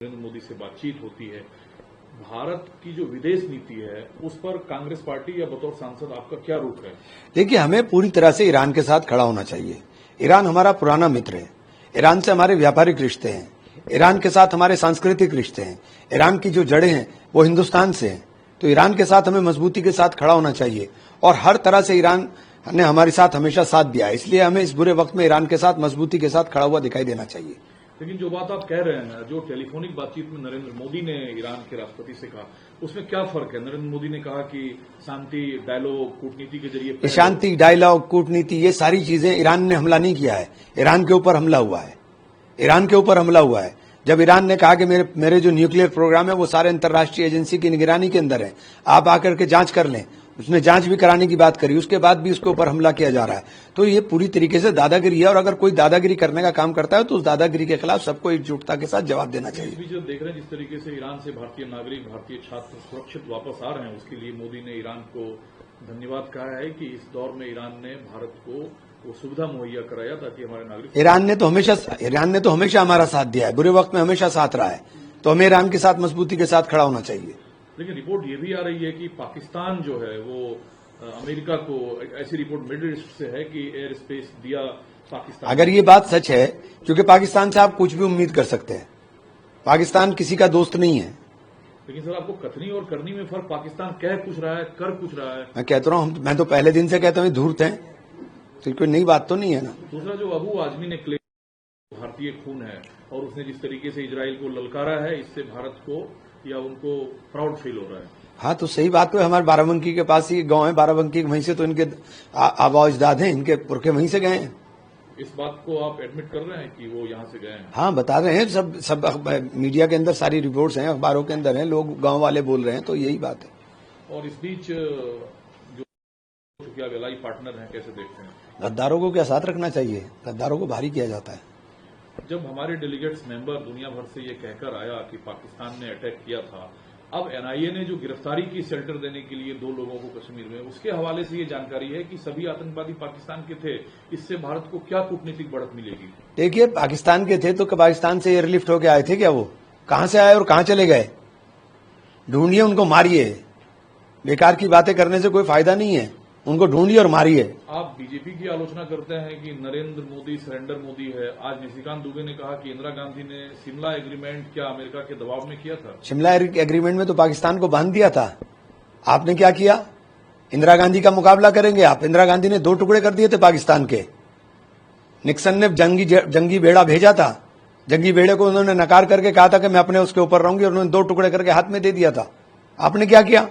नरेंद्र मोदी से बातचीत होती है, भारत की जो विदेश नीति है उस पर कांग्रेस पार्टी या बतौर सांसद आपका क्या रुख है? देखिए, हमें पूरी तरह से ईरान के साथ खड़ा होना चाहिए। ईरान हमारा पुराना मित्र है, ईरान से हमारे व्यापारिक रिश्ते हैं, ईरान के साथ हमारे सांस्कृतिक रिश्ते हैं, ईरान की जो जड़ें हैं वो हिंदुस्तान से हैं। तो ईरान के साथ हमें मजबूती के साथ खड़ा होना चाहिए और हर तरह से ईरान ने हमारे साथ हमेशा साथ दिया है, इसलिए हमें इस बुरे वक्त में ईरान के साथ मजबूती के साथ खड़ा हुआ दिखाई देना चाहिए। लेकिन जो बात आप कह रहे हैं, जो टेलीफोनिक बातचीत में नरेंद्र मोदी ने ईरान के राष्ट्रपति से कहा, उसमें क्या फर्क है? नरेंद्र मोदी ने कहा कि शांति, डायलॉग, कूटनीति के जरिए शांति, डायलॉग, कूटनीति, ये सारी चीजें ईरान ने हमला नहीं किया है, ईरान के ऊपर हमला हुआ है। ईरान के ऊपर हमला हुआ है जब ईरान ने कहा कि मेरे जो न्यूक्लियर प्रोग्राम है वो सारे अंतर्राष्ट्रीय एजेंसी की निगरानी के अंदर है, आप आकर के जांच कर लें। उसने जांच भी कराने की बात करी, उसके बाद भी उसके ऊपर हमला किया जा रहा है। तो ये पूरी तरीके से दादागिरी है और अगर कोई दादागिरी करने का काम करता है तो उस दादागिरी के खिलाफ सबको एकजुटता के साथ जवाब देना चाहिए। भी जब देख रहे हैं जिस तरीके से ईरान से भारतीय नागरिक, भारतीय छात्र सुरक्षित वापस आ रहे हैं, उसके लिए मोदी ने ईरान को धन्यवाद कहा है कि इस दौर में ईरान ने भारत को वो सुविधा मुहैया कराया ताकि हमारे नागरिक। ईरान ने तो हमेशा हमारा साथ दिया है, बुरे वक्त में हमेशा साथ रहा है, तो हमें ईरान के साथ मजबूती के साथ खड़ा होना चाहिए। लेकिन रिपोर्ट ये भी आ रही है कि पाकिस्तान जो है वो अमेरिका को, ऐसी रिपोर्ट मिडिल ईस्ट से है कि एयर स्पेस दिया पाकिस्तान। अगर ये बात सच है, क्योंकि पाकिस्तान से आप कुछ भी उम्मीद कर सकते हैं, पाकिस्तान किसी का दोस्त नहीं है। लेकिन सर, आपको कथनी और करनी में फर्क, पाकिस्तान कह कुछ रहा है, कर कुछ रहा है। मैं कहता रहा हूं, मैं तो पहले दिन से कहता हूं धूर्त हैं, तो कोई नई बात तो नहीं है ना। दूसरा, जो अबू आजमी ने क्लेम भारतीय खून है और उसने जिस तरीके से इजराइल को ललकारा है, इससे भारत को या उनको प्राउड फील हो रहा है। हाँ, तो सही बात है। हमारे बाराबंकी के पास ही गांव है, बाराबंकी वहीं से तो इनके आबा अजदाद हैं, इनके पुरखे वहीं से गए हैं। इस बात को आप एडमिट कर रहे हैं कि वो यहाँ से गए हैं? हाँ, बता रहे हैं, सब मीडिया के अंदर सारी रिपोर्ट्स हैं, अखबारों के अंदर हैं, लोग गांव वाले बोल रहे हैं, तो यही बात है। और इस बीच जो क्या वेलाई पार्टनर हैं, कैसे देखते हैं? गद्दारों को क्या साथ रखना चाहिए, गद्दारों को भारी किया जाता है। जब हमारे डेलीगेट्स मेंबर दुनिया भर से ये कहकर आया कि पाकिस्तान ने अटैक किया था, अब एनआईए ने जो गिरफ्तारी की शेल्टर देने के लिए 2 लोगों को कश्मीर में, उसके हवाले से ये जानकारी है कि सभी आतंकवादी पाकिस्तान के थे। इससे भारत को क्या कूटनीतिक बढ़त मिलेगी? देखिए, पाकिस्तान के थे तो पाकिस्तान से एयरलिफ्ट होके आए थे क्या? वो कहां से आए और कहां चले गए? ढूंढिए, उनको मारिए। बेकार की बातें करने से कोई फायदा नहीं है, उनको ढूंढिए और मारिए। आप बीजेपी की आलोचना करते हैं कि नरेंद्र मोदी सरेंडर मोदी है। आज निशिकांत दुबे ने कहा कि इंदिरा गांधी ने शिमला एग्रीमेंट क्या अमेरिका के दबाव में किया था? शिमला एग्रीमेंट में तो पाकिस्तान को बांध दिया था। आपने क्या किया? इंदिरा गांधी का मुकाबला करेंगे आप? इंदिरा गांधी ने 2 टुकड़े कर दिए थे पाकिस्तान के। निक्सन ने जंगी बेड़ा भेजा था, जंगी बेड़े को उन्होंने नकार करके कहा था कि मैं अपने उसके ऊपर रहूंगी, और उन्होंने 2 टुकड़े करके हाथ में दे दिया था। आपने क्या किया?